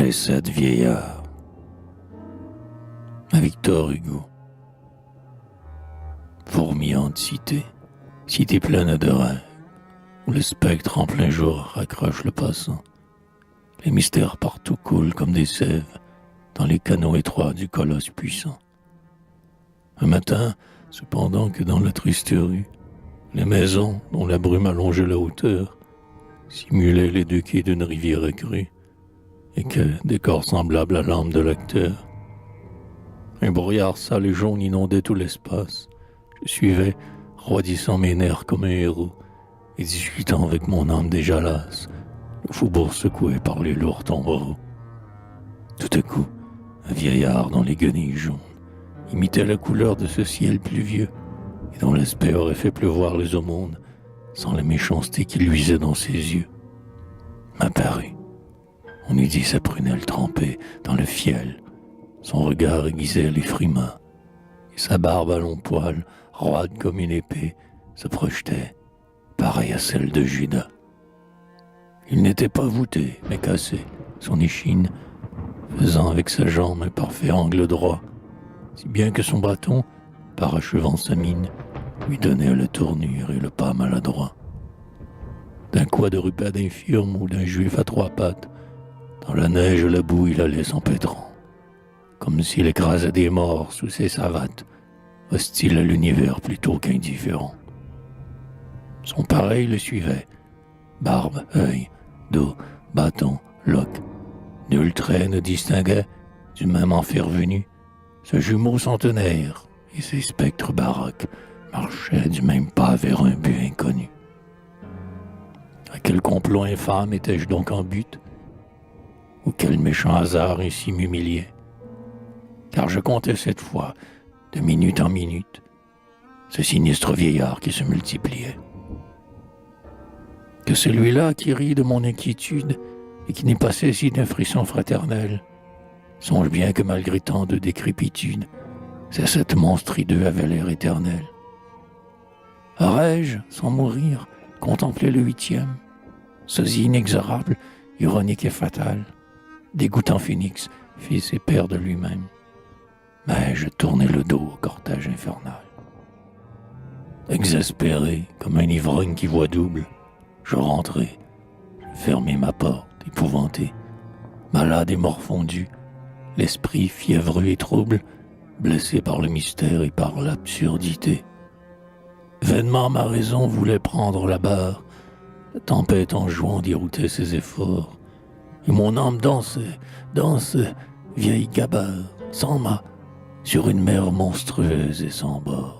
Les 7 vieillards. À Victor Hugo. Fourmillante cité, cité pleine de rêves, où le spectre en plein jour raccroche le passant. Les mystères partout coulent comme des sèves dans les canaux étroits du colosse puissant. Un matin, cependant que dans la triste rue, les maisons dont la brume allongeait la hauteur simulaient les deux quais d'une rivière accrue, et que, décor semblable à l'âme de l'acteur, un brouillard sale et jaune inondait tout l'espace. Je suivais, roidissant mes nerfs comme un héros, et discutant avec mon âme déjà lasse, le faubourg secoué par les lourds tombereaux. Tout à coup, un vieillard dont les guenilles jaunes imitait la couleur de ce ciel pluvieux, et dont l'aspect aurait fait pleuvoir les aumônes, sans la méchanceté qui luisait dans ses yeux, m'apparut. On eût dit sa prunelle trempée dans le fiel, son regard aiguisait les frimas, et sa barbe à longs poils, roide comme une épée, se projetait, pareille à celle de Judas. Il n'était pas voûté, mais cassé, son échine, faisant avec sa jambe un parfait angle droit, si bien que son bâton, parachevant sa mine, lui donnait la tournure et le pas maladroit. D'un quadrupède infirme ou d'un juif à 3 pattes, dans la neige et la boue il allait s'empêtrant, comme s'il écrasait des morts sous ses savates, hostile à l'univers plutôt qu'indifférent. Son pareil le suivait, barbe, œil, dos, bâton, loques. Nul trait ne distinguait, du même enfer venu, ce jumeau centenaire et ses spectres baroques marchaient du même pas vers un but inconnu. À quel complot infâme étais-je donc en but? Ou quel méchant hasard ainsi m'humiliait? Car je comptais cette fois, de minute en minute, ce sinistre vieillard qui se multipliait. Que celui-là qui rit de mon inquiétude et qui n'est pas saisi d'un frisson fraternel, songe bien que malgré tant de décrépitude, c'est cette monstre hideux avait l'air éternel. Aurais-je, sans mourir, contemplé le 8e, sosie inexorable, ironique et fatal, dégoûtant phénix, fils et père de lui-même? Mais je tournais le dos au cortège infernal. Exaspéré, comme un ivrogne qui voit double, je rentrai, je fermai ma porte, épouvanté, malade et morfondu, l'esprit fiévreux et trouble, blessé par le mystère et par l'absurdité. Vainement ma raison voulait prendre la barre, la tempête en jouant déroutait ses efforts, et mon âme dansait, vieille gabarre, sans mât, sur une mer monstrueuse et sans bord.